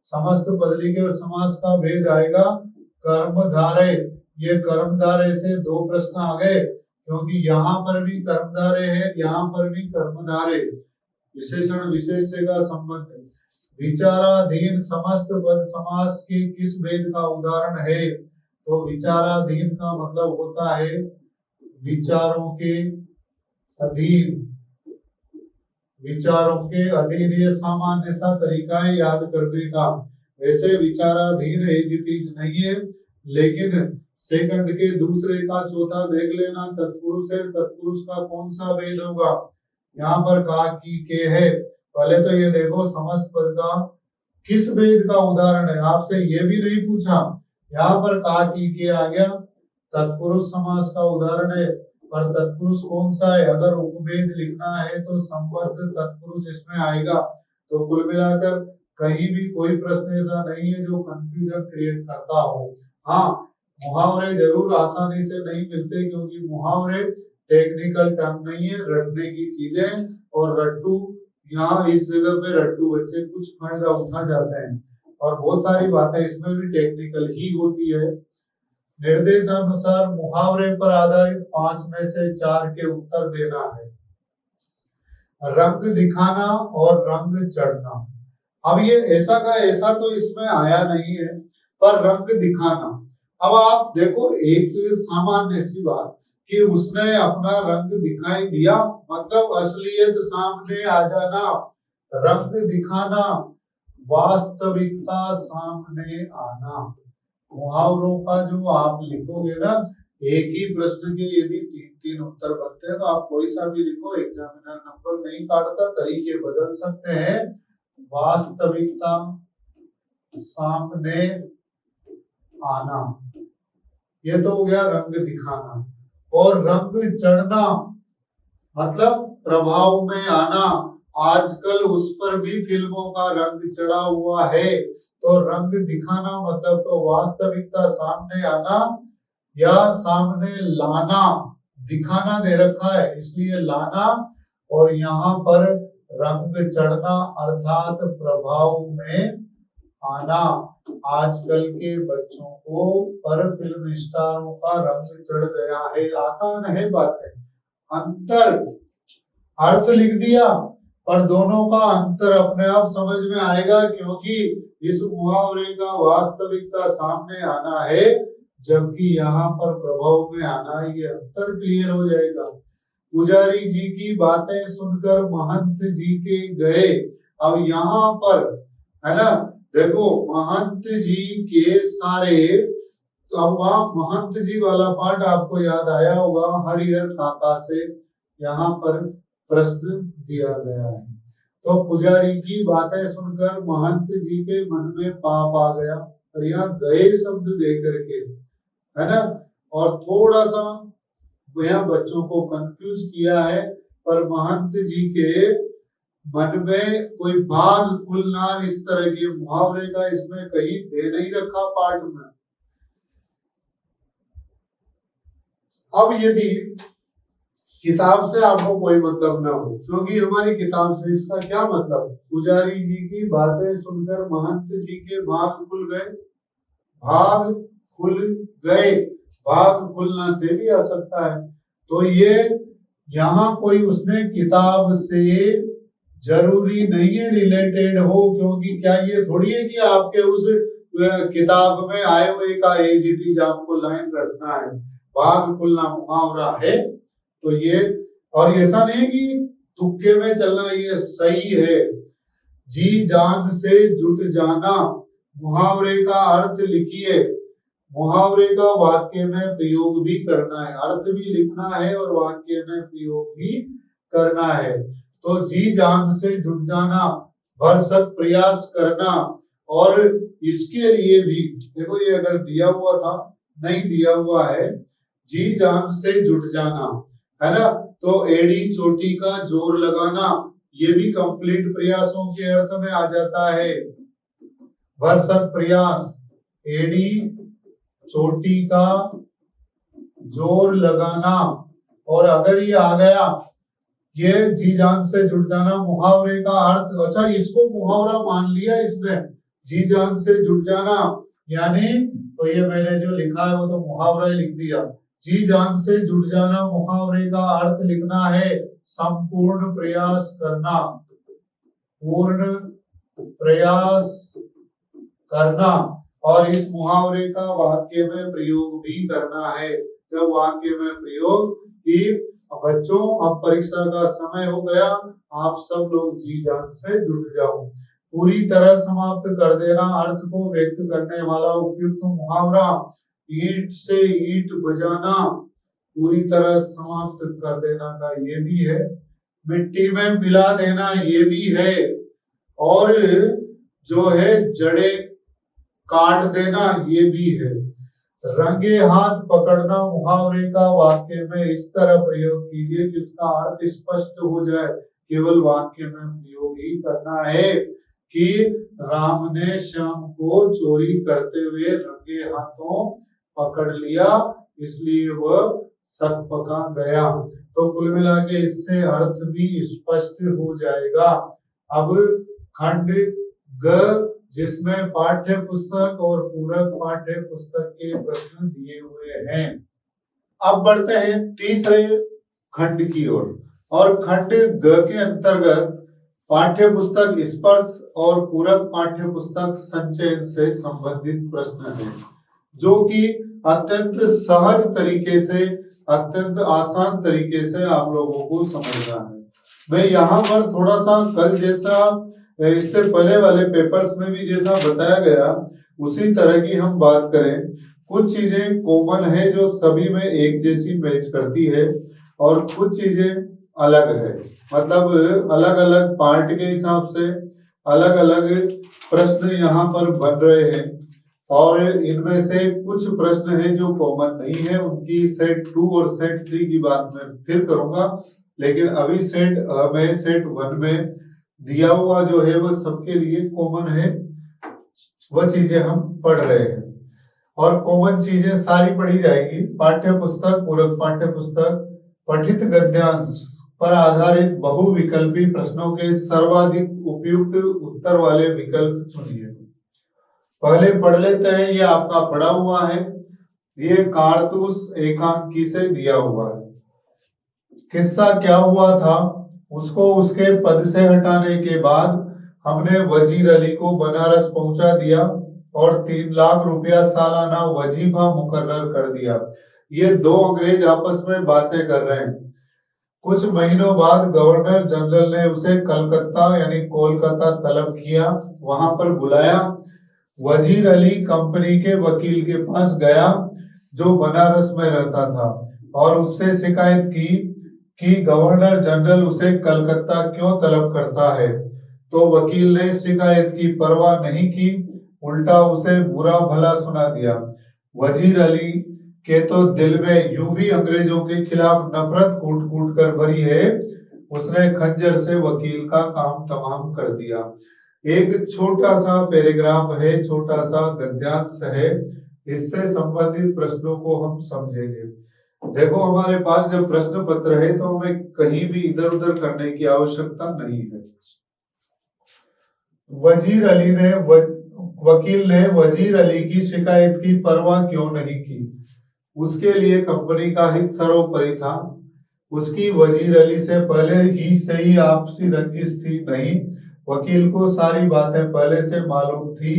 समस्त पद लिखे और समास का भेद आएगा कर्मधारय। ये कर्मधारय से दो प्रश्न आ गए, क्योंकि यहाँ पर भी कर्मधारय है, यहाँ पर भी कर्मधारय। विशेषण विशेष का संबंध है। विचाराधीन समस्त पद समास के किस भेद का उदाहरण है? तो विचाराधीन का मतलब होता है विचारों के अधीन। विचारों के अधीन ये सामान्य सा तरीका है याद करने का। वैसे विचाराधीन एज इट इज नहीं है, लेकिन सेकंड के दूसरे का चौथा देख लेना। तत्पुरुष है, तत्पुरुष का कौन सा भेद होगा? यहाँ पर का की के है। पहले तो ये देखो समस्त पद का किस भेद का उदाहरण है। आपसे ये भी नहीं पूछा, यहाँ पर का की के आ गया, तत्पुरुष समास का उदाहरण है। पर तत्पुरुष कौन सा है? अगर उपभेद लिखना है तो संबद्ध तत्पुरुष इसमें आएगा। तो कुल मिलाकर कहीं भी कोई प्रश्न ऐसा नहीं है जो कंफ्यूजन क्रिएट करता हो। हाँ, मुहावरे जरूर आसानी से नहीं मिलते, क्योंकि मुहावरे टेक्निकल टर्म नहीं है, रटने की चीजें। और रट्टू यहाँ इस जगह पे रट्टू बच्चे कुछ फायदा उठा जाते हैं, और बहुत सारी बातें इसमें भी टेक्निकल ही होती है। निर्देशानुसार मुहावरे पर आधारित 5 में से 4 के उत्तर देना है। रंग दिखाना और रंग चढ़ना। अब ये ऐसा का ऐसा तो इसमें आया नहीं है, पर रंग दिखाना। अब आप देखो एक सामान्य सी बात कि उसने अपना रंग दिखाई दिया, मतलब असलियत सामने आ जाना। रंग दिखाना, वास्तविकता सामने आना। मुहावरों का जो आप लिखोगे ना, एक ही प्रश्न के यदि 3-3 उत्तर बनते हैं तो आप कोई सा भी लिखो, एग्जामिनर नंबर नहीं काटता, तरीके बदल सकते हैं। वास्तविकता सामने आना, ये तो हो गया रंग दिखाना। और रंग चढ़ना मतलब प्रभाव में आना। आजकल उस पर भी फिल्मों का रंग चढ़ा हुआ है। तो रंग दिखाना मतलब तो वास्तविकता सामने आना या सामने लाना। दिखाना दे रखा है इसलिए लाना, और यहाँ पर रंग चढ़ना अर्थात प्रभाव में आना। आजकल के बच्चों को पर फिल्म स्टारों का रंग चढ़ गया है। आसान है बात है। अंतर, अर्थ लिख दिया, पर दोनों का अंतर अपने आप समझ में आएगा, क्योंकि इस मुहावरे का वास्तविकता सामने आना है, जबकि यहाँ पर प्रभाव में आना, ये अंतर क्लियर हो जाएगा। पुजारी जी की बातें सुनकर महंत जी के गए। अब यहाँ पर है ना, देखो महंत जी के सारे, तो अब वहां महंत जी वाला पार्ट आपको याद आया होगा, हरिहर काका से यहाँ पर प्रश्न दिया गया है। तो पुजारी की बातें सुनकर महंत जी के मन में पाप आ गया, और यहाँ गए शब्द दे करके है ना, और थोड़ा सा यहाँ बच्चों को कंफ्यूज किया है। पर महंत जी के मन में कोई भाग खुलना, इस तरह के मुहावरे का इसमें कहीं दे नहीं रखा पाठ में। अब यदि किताब से आपको कोई मतलब ना हो, क्योंकि हमारी किताब से इसका क्या मतलब? पुजारी जी की बातें सुनकर महंत जी के भाग खुल गए। भाग खुल गए, भाग खुलना से भी आ सकता है। तो ये यहाँ कोई उसने किताब से जरूरी नहीं है रिलेटेड हो, क्योंकि क्या ये थोड़ी है कि आपके उस किताब में आए हुए का एज इट इज आपको लाइन रखना है। भाग खुलना मुहावरा है, तो ये, और ऐसा नहीं है कि तुक्के में चलना, ये सही है। जी जान से जुट जाना, मुहावरे का अर्थ लिखिए। मुहावरे का वाक्य में प्रयोग भी करना है, अर्थ भी लिखना है और वाक्य में प्रयोग भी करना है। तो जी जान से जुट जाना, भरसक प्रयास करना, और इसके लिए भी देखो, ये अगर दिया हुआ था, नहीं दिया हुआ है, जी जान से जुट जाना है ना, तो एड़ी चोटी का जोर लगाना, ये भी कंप्लीट प्रयासों के अर्थ में आ जाता है। भरसक प्रयास, एड़ी चोटी का जोर लगाना, और अगर ये आ गया, ये जी जान से जुट जाना मुहावरे का अर्थ, अच्छा इसको मुहावरा मान लिया इसने, जी जान से जुट जाना, यानी तो ये मैंने जो लिखा है वो तो मुहावरा ही लिख दिया। जी जान से जुट जाना मुहावरे का अर्थ लिखना है संपूर्ण प्रयास करना, पूर्ण प्रयास करना, और इस मुहावरे का वाक्य में प्रयोग भी करना है। जब वाक्य में प्रयोग कि बच्चों अब परीक्षा का समय हो गया, आप सब लोग जी जान से जुट जाओ, पूरी तरह समाप्त कर देना अर्थ को व्यक्त करने वाला उपयुक्त मुहावरा, ईंट से ईंट बजाना, पूरी तरह समाप्त कर देना का ये भी है, मिट्टी में मिला देना ये भी है, और जो है जड़े काट देना ये भी है। रंगे हाथ पकड़ना मुहावरे का वाक्य में इस तरह प्रयोग कीजिए कि उसका अर्थ स्पष्ट हो जाए, केवल वाक्य में प्रयोग ही करना है कि राम ने श्याम को चोरी करते हुए रंगे हाथों पकड़ लिया, इसलिए वह सक पका गया। तो कुल मिला के इससे अर्थ भी स्पष्ट हो जाएगा। अब खंड ग, जिसमें पाठ्य पुस्तक और पूरक पाठ्य पुस्तक के प्रश्न दिए हुए हैं। अब बढ़ते हैं तीसरे खंड की ओर, और खंड ग के अंतर्गत पाठ्य पुस्तक स्पर्श और पूरक पाठ्य पुस्तक संचयन से संबंधित प्रश्न है, जो कि अत्यंत सहज तरीके से, अत्यंत आसान तरीके से आप लोगों को समझना है। मैं यहाँ पर थोड़ा सा कल जैसा, इससे पहले वाले पेपर्स में भी जैसा बताया गया उसी तरह की हम बात करें। कुछ चीजें कॉमन है जो सभी में एक जैसी मैच करती है, और कुछ चीजें अलग है, मतलब अलग अलग पार्ट के हिसाब से अलग अलग प्रश्न यहाँ पर बन रहे हैं, और इनमें से कुछ प्रश्न है जो कॉमन नहीं है, उनकी सेट 2 और सेट 3 की बात मैं फिर करूंगा, लेकिन अभी सेट 1 में दिया हुआ जो है वो सबके लिए कॉमन है, वह चीजें हम पढ़ रहे हैं, और कॉमन चीजें सारी पढ़ी जाएगी। पाठ्य पुस्तक, पूरक पाठ्य पुस्तक, पठित गद्यांश पर आधारित बहुविकल्पी प्रश्नों के सर्वाधिक उपयुक्त उत्तर वाले विकल्प चुनिए। पहले पढ़ लेते हैं, ये आपका पढ़ा हुआ है, ये कारतूस एकांकी से दिया हुआ है। किस्सा क्या हुआ था, उसको उसके पद से हटाने के बाद हमने वजीर अली को बनारस पहुंचा दिया और 3 लाख रुपया सालाना वजीफा मुकर्रर कर दिया। ये 2 अंग्रेज आपस में बातें कर रहे हैं। कुछ महीनों बाद गवर्नर जनरल ने उसे कलकत्ता यानी कोलकाता तलब किया, वहां पर बुलाया। वजीर अली कंपनी के वकील के पास गया जो बनारस में रहता था, और उससे शिकायत की कि गवर्नर जनरल उसे कलकत्ता क्यों तलब करता है। तो वकील ने शिकायत की परवाह नहीं की, उल्टा उसे बुरा भला सुना दिया। वजीर अली के तो दिल में यूं भी अंग्रेजों के खिलाफ नफरत कूट कूट कर भरी है, उसने खंजर से वकील का काम तमाम कर दिया। एक छोटा सा पैराग्राफ है, छोटा सा गद्यांश है, इससे संबंधित प्रश्नों को हम समझेंगे। देखो हमारे पास जब प्रश्न पत्र है तो हमें कहीं भी इधर उधर करने की आवश्यकता नहीं है। वकील ने वजीर अली की शिकायत की परवाह क्यों नहीं की? उसके लिए कंपनी का हित सर्वोपरि था। उसकी वजीर अली से पहले ही से ही आपसी रंजिश थी नहीं, वकील को सारी बातें पहले से मालूम थी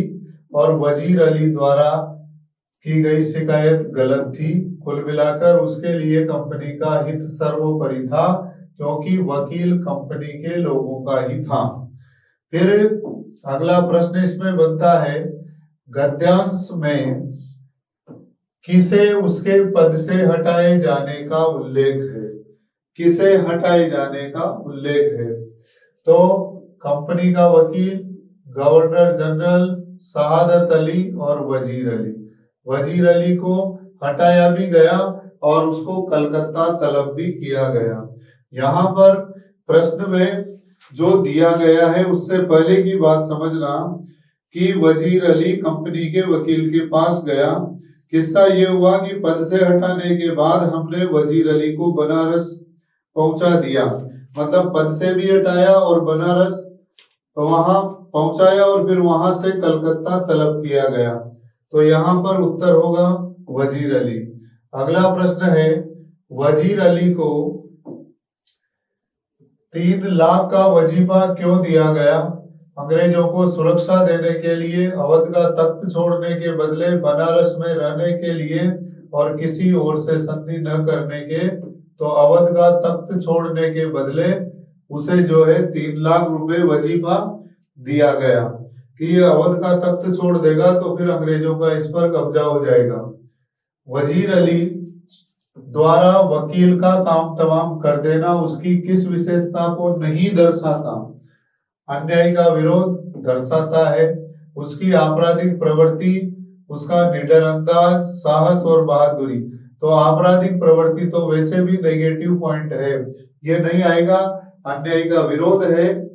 और वजीर अली द्वारा की गई शिकायत गलत थी। कुल मिलाकर उसके लिए कंपनी का हित सर्वोपरि था, क्योंकि वकील कंपनी के लोगों का ही था। फिर अगला प्रश्न इसमें बनता है, गद्यांश में किसे उसके पद से हटाए जाने का उल्लेख है? किसे हटाए जाने का उल्लेख है? तो कंपनी का वकील, गवर्नर जनरल, शहादत अली और वजीर अली। वजीर अली को हटाया भी गया और उसको कलकत्ता तलब भी किया गया। यहाँ पर प्रश्न में जो दिया गया है उससे पहले की बात समझना कि वजीर अली कंपनी के वकील के पास गया। किस्सा ये हुआ कि पद से हटाने के बाद हमने वजीर अली को बनारस पहुंचा दिया, मतलब पद से भी हटाया और बनारस वहां पहुंचाया और फिर वहां से कलकत्ता तलब किया गया। तो यहाँ पर उत्तर होगा वजीर अली। अगला प्रश्न है, वजीर अली को 3 लाख का वजीफा क्यों दिया गया? अंग्रेजों को सुरक्षा देने के लिए, अवध का तख्त छोड़ने के बदले बनारस में रहने के लिए और किसी और से संधि न करने के। तो अवध का तख्त छोड़ने के बदले उसे जो है 3 लाख रुपए वजीफा दिया गया कि ये अवध का तख्त छोड़ देगा तो फिर अंग्रेजों का इस पर कब्जा हो जाएगा। वजीर अली द्वारा वकील का काम तमाम कर देना उसकी किस विशेषता को नहीं दर्शाता? अन्याय का विरोध दर्शाता है, उसकी आपराधिक प्रवृत्ति, उसका निडर अंदाज, साहस और बहादुरी। तो आपराधिक प्रवृत्ति तो वैसे भी नेगेटिव पॉइंट है, ये नहीं आएगा। अन्याय का विरोध है,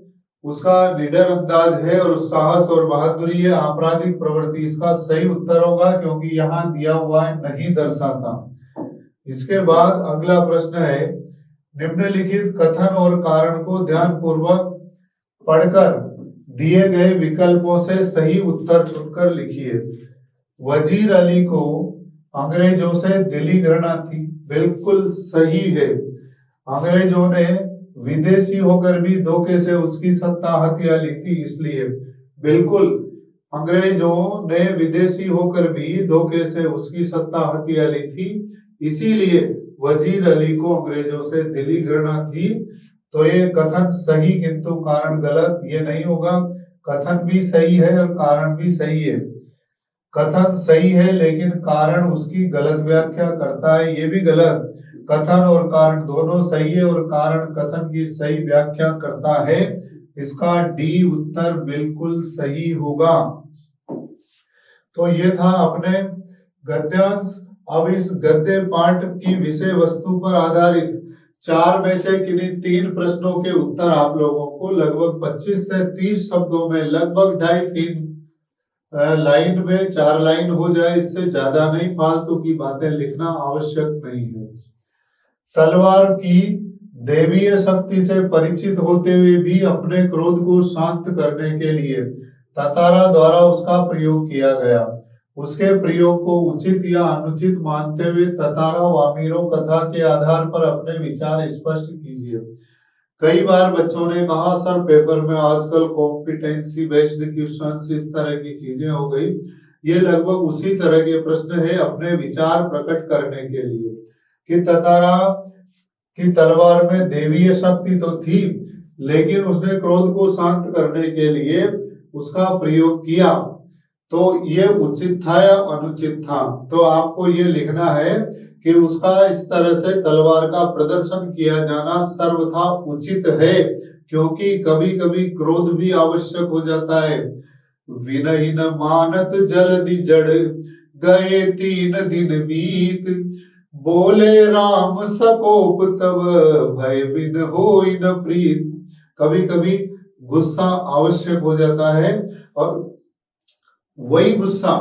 उसका निडर अंदाज है और साहस और बहादुरी है। आपराधिक प्रवृत्ति इसका सही उत्तर होगा, क्योंकि यहाँ दिया हुआ है नहीं दर्शाता। इसके बाद अगला प्रश्न है, निम्नलिखित कथन और कारण को ध्यानपूर्वक पढ़कर दिए गए विकल्पों से सही उत्तर चुनकर लिखिए। वजीर अली को अंग्रेजों से दिली घृणा थी, बिल्कुल सही है। अंग्रेजों ने विदेशी होकर भी धोखे से उसकी सत्ता हथिया ली थी, इसलिए बिल्कुल अंग्रेजों ने विदेशी होकर भी धोखे से उसकी सत्ता हथिया ली थी, इसीलिए वजीर अली को अंग्रेजों से दिली घृणा थी। तो ये कथन सही किंतु कारण गलत, ये नहीं होगा। कथन भी सही है और कारण भी सही है। कथन सही है लेकिन कारण उसकी गलत व्याख्या करता है, ये भी गलत। कथन और कारण दोनों सही है और कारण कथन की सही व्याख्या करता है। इसका डी उत्तर बिल्कुल सही होगा। तो ये था अपने गद्यांश। अब इस गद्य पाठ की विषय वस्तु पर आधारित 4 में से किन्हीं 3 प्रश्नों के उत्तर आप लोगों को लगभग 25 से 30 शब्दों में, लगभग 2.5-3 लाइन में 4 लाइन हो जाए, इससे ज्यादा नहीं, फालतू की बातें लिखना आवश्यक नहीं है। तलवार की दैवीय शक्ति से परिचित होते हुए भी अपने क्रोध को शांत करने के लिए ततारा द्वारा उसका प्रयोग किया गया। उसके प्रयोग को उचित या अनुचित मानते हुए ततारा वामीरो कथा के आधार पर अपने विचार स्पष्ट कीजिए। कई बार बच्चों ने कहा सर पेपर में आजकल कॉम्पिटेंसी बेस्ड क्वेश्चंस इस तरह की चीजें हो गई। ये लगभग उसी तरह के प्रश्न है अपने विचार प्रकट करने के लिए कि ततारा की तलवार में देवीय शक्ति तो थी, लेकिन उसने क्रोध को शांत करने के लिए उसका प्रयोग किया, तो ये उचित था या अनुचित था? तो आपको ये लिखना है कि उसका इस तरह से तलवार का प्रदर्शन किया जाना सर्वथा उचित है, क्योंकि कभी कभी क्रोध भी आवश्यक हो जाता है। विनय न मानत जल्दी जड़ गए 3 दिन बीत, बोले राम सकोप तब भय बिन होई न प्रीत। कभी कभी गुस्सा आवश्यक हो जाता है और वही गुस्सा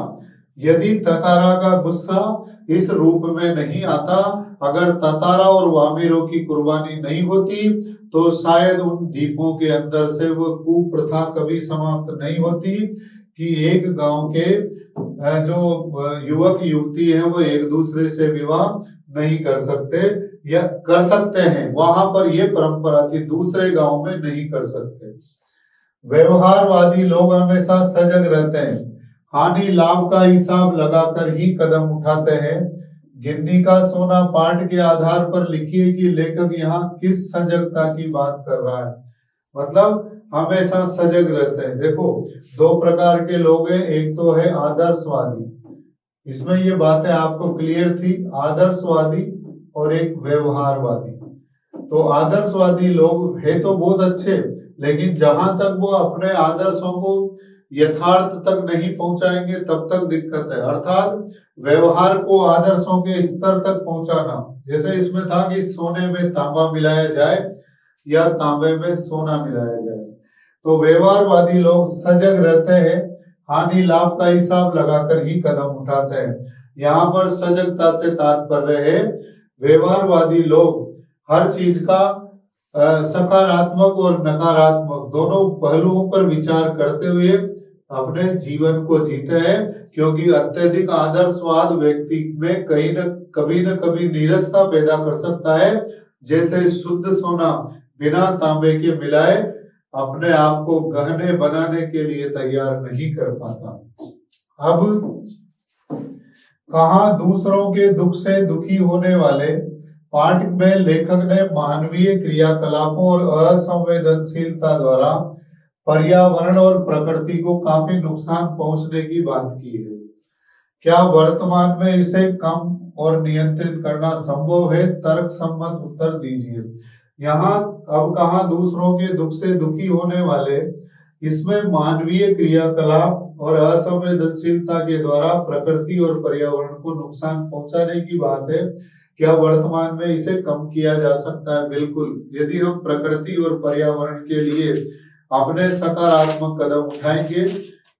यदि ततारा का गुस्सा इस रूप में नहीं आता, अगर ततारा और वामिरों की कुर्बानी नहीं होती, तो शायद उन द्वीपों के अंदर से वो कुप्रथा कभी समाप्त नहीं होती कि एक गांव के जो युवक युवती हैं वो एक दूसरे से विवाह नहीं कर सकते, या कर सकते हैं, वहां पर ये परंपरा थी, दूसरे गांव में नहीं कर सकते। व्यवहारवादी लोग हमेशा सजग रहते हैं, हानि लाभ का हिसाब लगाकर ही कदम उठाते हैं। गिन्नी का सोना पाठ के आधार पर लिखिए कि लेखक यहाँ किस सजगता की बात कर रहा है। मतलब हमेशा सजग रहते हैं। देखो, दो प्रकार के लोग हैं, एक तो है आदर्शवादी, इसमें ये बातें आपको क्लियर थी, आदर्शवादी और एक व्यवहारवादी। तो आदर्शवादी लोग है तो बहुत अच्छे, लेकिन जहां तक वो अपने आदर्शों को यथार्थ तक नहीं पहुंचाएंगे तब तक दिक्कत है। अर्थात व्यवहार को आदर्शों के स्तर तक पहुंचाना, जैसे इसमें था कि सोने में तांबा मिलाया जाए या तांबे में सोना मिलाया जाए। तो व्यवहारवादी लोग सजग रहते हैं, हानि लाभ का हिसाब लगाकर ही कदम उठाते हैं। यहाँ पर सजगता से तात्पर्य है व्यवहारवादी लोग हर चीज का सकारात्मक और नकारात्मक दोनों पहलुओं पर विचार करते हुए अपने जीवन को जीते हैं, क्योंकि अत्यधिक आदर्शवाद व्यक्ति में कहीं न कभी नीरसता पैदा कर सकता है। जैसे शुद्ध सोना बिना तांबे के मिलाए अपने आप को गहने बनाने के लिए तैयार नहीं कर पाता। अब कहा दूसरों के दुख से दुखी होने वाले पाठ में लेखक ने मानवीय क्रियाकलापों और असंवेदनशीलता द्वारा पर्यावरण और प्रकृति को काफी नुकसान पहुंचने की बात की है। क्या वर्तमान में इसे कम और नियंत्रित करना संभव है? तर्क सम्मत उत्तर दीजिए। यहाँ अब कहा दूसरों के दुख से दुखी होने वाले, इसमें मानवीय क्रियाकलाप और असंवेदनशीलता के द्वारा प्रकृति और पर्यावरण को नुकसान पहुंचाने की बात है। क्या वर्तमान में इसे कम किया जा सकता है? बिल्कुल। यदि हम प्रकृति और पर्यावरण के लिए अपने सकारात्मक कदम उठाएंगे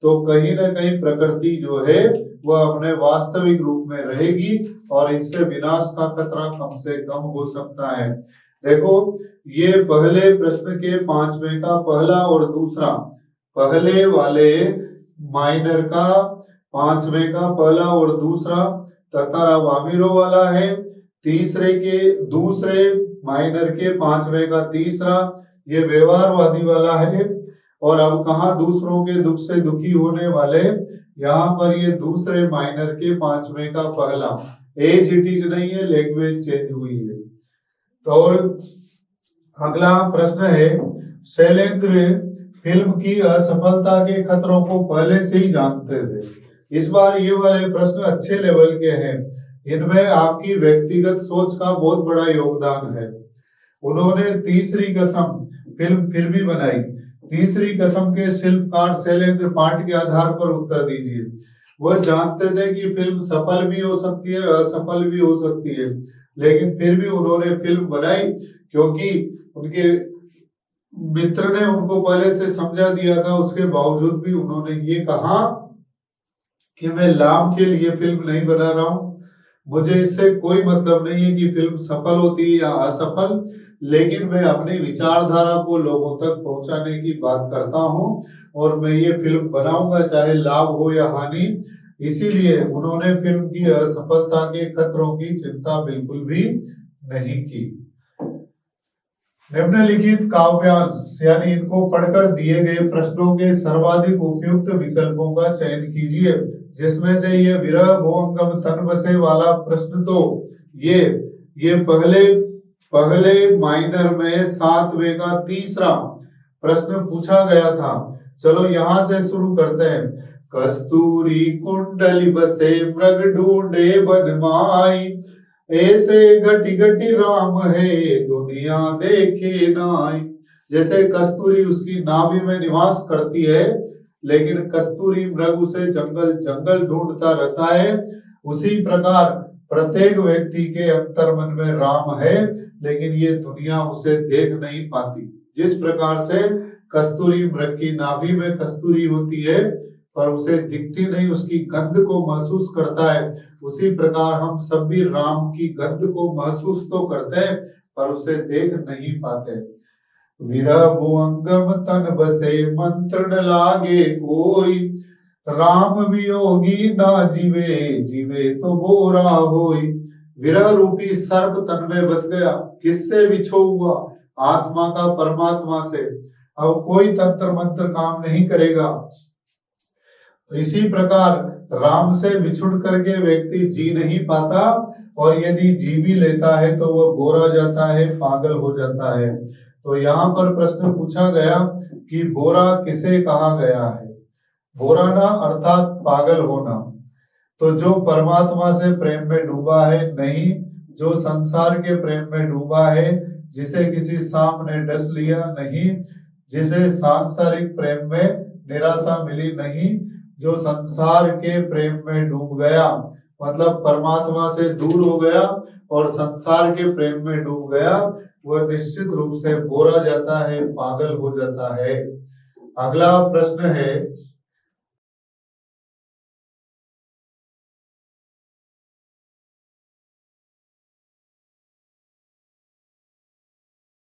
तो कहीं ना कहीं प्रकृति जो है वह अपने वास्तविक रूप में रहेगी और इससे विनाश का खतरा कम से कम हो सकता है। देखो, ये पहले प्रश्न के 5वें का पहला और दूसरा, पहले वाले माइनर का 5वें का पहला और दूसरा ततारा वामिरो वाला है, तीसरे के दूसरे माइनर के 5वें का तीसरा ये व्यवहारवादी वाला है। और अब कहा दूसरों के दुख से दुखी होने वाले, यहाँ पर ये दूसरे माइनर के 5वें का पहला, एज इट इज नहीं है, लैंग्वेज चेंज हुई है। तो और अगला प्रश्न है, शैलेंद्र फिल्म की असफलता के खतरों को पहले से ही जानते थे। इस बार ये वाले प्रश्न अच्छे लेवल के हैं, इनमें आपकी व्यक्तिगत सोच का बहुत बड़ा योगदान है। उन्होंने तीसरी कसम फिल्म फिर भी बनाई, तीसरी कसम के शिल्पकार शैलेंद्र पाठ के आधार पर उत्तर दीजिए। वह जानते थे कि फिल्म सफल भी हो सकती है, असफल भी हो सकती है, लेकिन फिर भी उन्होंने फिल्म बनाई, क्योंकि उनके मित्र ने उनको पहले से समझा दिया था। उसके बावजूद भी उन्होंने ये कहा कि मैं लाभ के लिए फिल्म नहीं बना रहा हूं, मुझे इससे कोई मतलब नहीं है कि फिल्म सफल होती है या असफल, लेकिन मैं अपनी विचारधारा को लोगों तक पहुंचाने की बात करता हूं और मैं ये फिल्म बनाऊंगा चाहे लाभ हो या हानि। इसीलिए उन्होंने फिल्म की असफलता के खतरों की चिंता बिल्कुल भी नहीं की। निम्नलिखित काव्यांश यानी इनको पढ़कर दिए गए प्रश्नों के सर्वाधिक उपयुक्त विकल्पों का चयन कीजिए, जिसमें से ये विरह भुवंगम तन बसे वाला प्रश्न, तो ये पहले माइनर में 7वें का तीसरा प्रश्न पूछा गया था। चलो यहां से शुरू करते हैं। कस्तूरी कुंडली बसे मृग ढूंढे बनमाई, ऐसे घटी घटी राम है दुनिया देखे नाई। जैसे कस्तूरी उसकी नाभि में निवास करती है, लेकिन कस्तूरी मृग उसे जंगल जंगल ढूंढता रहता है, उसी प्रकार प्रत्येक व्यक्ति के अंतर्मन में राम है, लेकिन ये दुनिया उसे देख नहीं पाती। जिस प्रकार से कस्तूरी मृग की नाभि में कस्तूरी होती है, पर उसे दिखती नहीं, उसकी गंध को महसूस करता है। उसी प्रकार हम सब भी राम की गंध को महसूस तो करते हैं पर उसे देख नहीं पाते। विरह भुअंगम तन बसे मंत्र न लागे कोई, राम वियोगी ना जीवे जीवे तो बोरा होई। विरह रूपी सर्प तन में बस गया, किससे विछो हुआ? आत्मा का परमात्मा से। अब कोई तंत्र मंत्र काम नहीं करेगा। इसी प्रकार राम से बिछुड़ करके व्यक्ति जी नहीं पाता, और यदि जी भी लेता है तो वह बोरा जाता है, पागल हो जाता है। तो यहाँ पर प्रश्न पूछा गया कि बोरा किसे कहा गया है? बोरा ना अर्थात पागल होना। तो जो परमात्मा से प्रेम में डूबा है नहीं, जो संसार के प्रेम में डूबा है, जिसे किसी सांप ने डस लिया नहीं, जिसे सांसारिक प्रेम में निराशा मिली नहीं, जो संसार के प्रेम में डूब गया मतलब परमात्मा से दूर हो गया और संसार के प्रेम में डूब गया, वह निश्चित रूप से बोरा जाता है, पागल हो जाता है। अगला प्रश्न है